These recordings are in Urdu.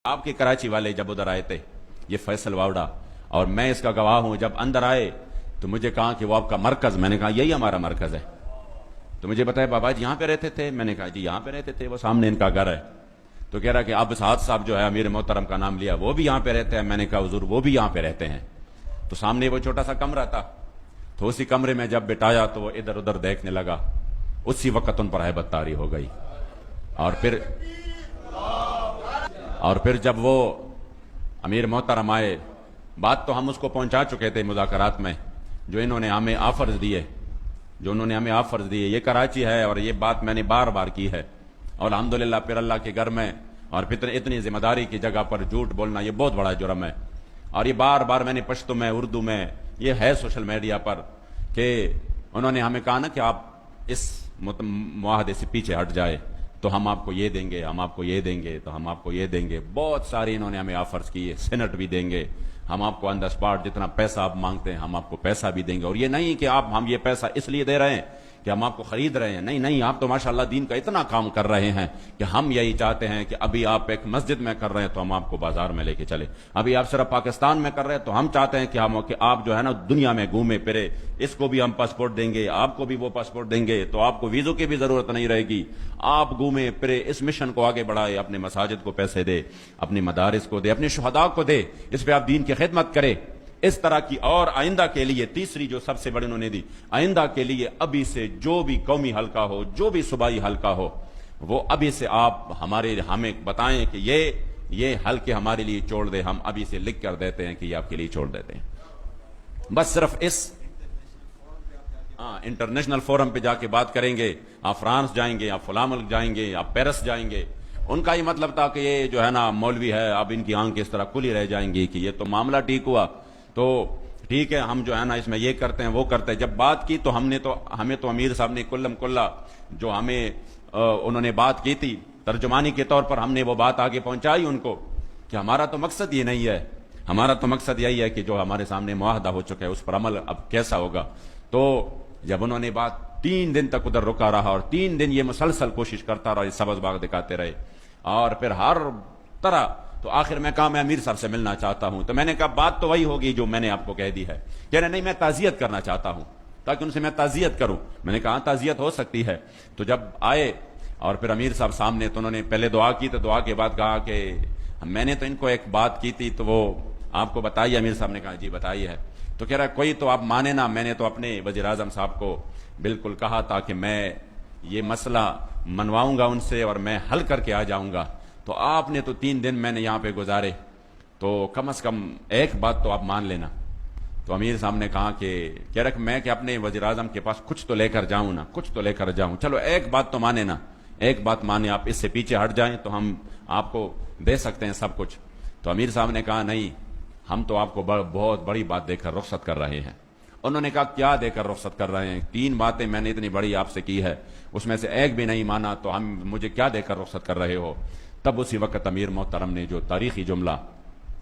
آپ کے کراچی والے جب ادھر آئے تھے، یہ فیصل واوڈا، اور میں اس کا گواہ ہوں، جب اندر آئے تو مجھے کہا کہ وہ آپ کا مرکز، میں نے کہا یہی ہمارا مرکز ہے، تو مجھے بتایا بابا جی یہاں پہ رہتے تھے، میں نے کہا جی یہاں پہ رہتے تھے، وہ سامنے ان کا گھر ہے، تو کہہ رہا کہ اب سعد صاحب جو ہے امیر محترم کا نام لیا، وہ بھی یہاں پہ رہتے ہیں، میں نے کہا حضور وہ بھی یہاں پہ رہتے ہیں، تو سامنے وہ چھوٹا سا کمرہ تھا، تو اسی کمرے میں جب بٹایا تو وہ ادھر ادھر دیکھنے لگا، اسی وقت ان پر ہیبت طاری ہو گئی، اور پھر جب وہ امیر محترم آئے، بات تو ہم اس کو پہنچا چکے تھے مذاکرات میں، جو انہوں نے ہمیں آفرز دیے، یہ کراچی ہے اور یہ بات میں نے بار بار کی ہے، اور الحمدللہ پھر اللہ کے گھر میں اور پھر اتنی ذمہ داری کی جگہ پر جھوٹ بولنا یہ بہت بڑا جرم ہے، اور یہ بار بار میں نے پشتو میں، اردو میں، یہ ہے سوشل میڈیا پر، کہ انہوں نے ہمیں کہا نا کہ آپ اس معاہدے سے پیچھے ہٹ جائے تو ہم آپ کو یہ دیں گے، ہم آپ کو یہ دیں گے، تو ہم آپ کو یہ دیں گے، بہت ساری انہوں نے ہمیں آفرز کیے، سینٹ بھی دیں گے، ہم آپ کو آن دا اسپاٹ جتنا پیسہ آپ مانگتے ہیں ہم آپ کو پیسہ بھی دیں گے، اور یہ نہیں کہ ہم یہ پیسہ اس لیے دے رہے ہیں کہ ہم آپ کو خرید رہے ہیں، نہیں، آپ تو ماشاءاللہ دین کا اتنا کام کر رہے ہیں کہ ہم یہی چاہتے ہیں کہ ابھی آپ ایک مسجد میں کر رہے ہیں تو ہم آپ کو بازار میں لے کے چلے، ابھی آپ صرف پاکستان میں کر رہے ہیں تو ہم چاہتے ہیں کہ آپ جو ہے نا دنیا میں گھومے پھرے، اس کو بھی ہم پاسپورٹ دیں گے، آپ کو بھی وہ پاسپورٹ دیں گے، تو آپ کو ویزوں کی بھی ضرورت نہیں رہے گی، آپ گھومے پھرے، اس مشن کو آگے بڑھائے، اپنے مساجد کو پیسے دے، اپنی مدارس کو دے، اپنے شہداء کو دے، اس پہ آپ دین کی خدمت کرے، اس طرح کی، اور آئندہ کے لیے تیسری جو سب سے بڑی انہوں نے دی، آئندہ کے لیے ابھی سے جو بھی قومی حلقہ ہو، جو بھی صوبائی حلقہ ہو، وہ ابھی سے آپ ہمیں بتائیں کہ یہ حلقے ہمارے لیے چھوڑ دے، ہم ابھی سے لکھ کر دیتے ہیں کہ یہ آپ کے لیے چھوڑ دیتے ہیں، بس صرف انٹرنیشنل فورم پہ جا کے بات کریں گے، آپ فرانس جائیں گے، آپ فلاں ملک جائیں گے، آپ پیرس جائیں گے، ان کا یہ مطلب تھا کہ یہ جو ہے نا مولوی ہے، اب ان کی آنکھ اس طرح کھلی رہ جائیں گی کہ یہ تو معاملہ ٹھیک ہوا، تو ٹھیک ہے ہم جو ہے نا اس میں یہ کرتے ہیں وہ کرتے ہیں، جب بات کی تو ہمیں تو امیر صاحب نے کلم کلا جو ہمیں انہوں نے بات کی تھی ترجمانی کے طور پر، ہم نے وہ بات آگے پہنچائی ان کو کہ ہمارا تو مقصد یہ نہیں ہے، ہمارا تو مقصد یہی ہے کہ جو ہمارے سامنے معاہدہ ہو چکا ہے اس پر عمل اب کیسا ہوگا، تو جب انہوں نے بات 3 دن تک ادھر رکا رہا، اور 3 دن یہ مسلسل کوشش کرتا رہا، یہ سبز باغ دکھاتے رہے، اور پھر ہر طرح، تو آخر میں کہا میں امیر صاحب سے ملنا چاہتا ہوں، تو میں نے کہا بات تو وہی ہوگی جو میں نے آپ کو کہہ دی ہے، کہہ رہے نہیں میں تعزیت کرنا چاہتا ہوں تاکہ ان سے میں تعزیت کروں، میں نے کہا تعزیت ہو سکتی ہے، تو جب آئے اور پھر امیر صاحب سامنے، تو انہوں نے پہلے دعا کی، تو دعا کے بعد کہا کہ میں نے تو ان کو ایک بات کی تھی تو وہ آپ کو بتائی، امیر صاحب نے کہا جی بتائی ہے، تو کہہ رہا کوئی تو آپ مانے نا، میں نے تو اپنے وزیر اعظم صاحب کو بالکل کہا تھا کہ میں یہ مسئلہ منواؤں گا ان سے اور میں حل کر کے آ جاؤں گا، تو آپ نے تو 3 دن میں نے یہاں پہ گزارے، تو کم از کم ایک بات تو آپ مان لینا، تو امیر صاحب نے کہا کہ کہہ رہا کہ میں کہ اپنے وزیر اعظم کے پاس کچھ تو لے کر جاؤں نا، کچھ تو لے کر جاؤں، چلو ایک بات تو مانے نا، ایک بات مانے، آپ اس سے پیچھے ہٹ جائیں تو ہم آپ کو دے سکتے ہیں سب کچھ، تو امیر صاحب نے کہا نہیں، ہم تو آپ کو بہت بڑی بات دے کر رخصت کر رہے ہیں، انہوں نے کہا کیا دے کر رخصت کر رہے ہیں، 3 باتیں میں نے اتنی بڑی آپ سے کی ہے، اس میں سے ایک بھی نہیں مانا، تو مجھے کیا دے کر رخصت کر رہے ہو، تب اسی وقت امیر محترم نے جو تاریخی جملہ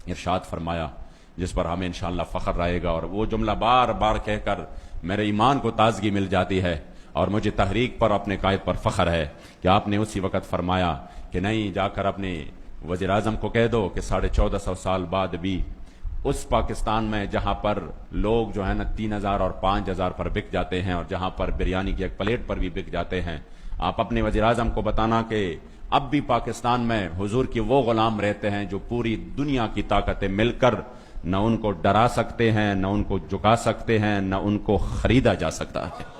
ارشاد فرمایا جس پر ہمیں انشاءاللہ فخر رہے گا، اور وہ جملہ بار بار کہہ کر میرے ایمان کو تازگی مل جاتی ہے، اور مجھے تحریک پر اپنے قائد پر فخر ہے کہ آپ نے اسی وقت فرمایا کہ نہیں، جا کر اپنے وزیر اعظم کو کہہ دو کہ 1450 سال بعد بھی اس پاکستان میں جہاں پر لوگ جو ہے نا 3000 اور 5000 پر بک جاتے ہیں، اور جہاں پر بریانی کی ایک پلیٹ پر بھی بک جاتے ہیں، آپ اپنے وزیر اعظم کو بتانا کہ اب بھی پاکستان میں حضور کے وہ غلام رہتے ہیں جو پوری دنیا کی طاقتیں مل کر نہ ان کو ڈرا سکتے ہیں، نہ ان کو جھکا سکتے ہیں، نہ ان کو خریدا جا سکتا ہے۔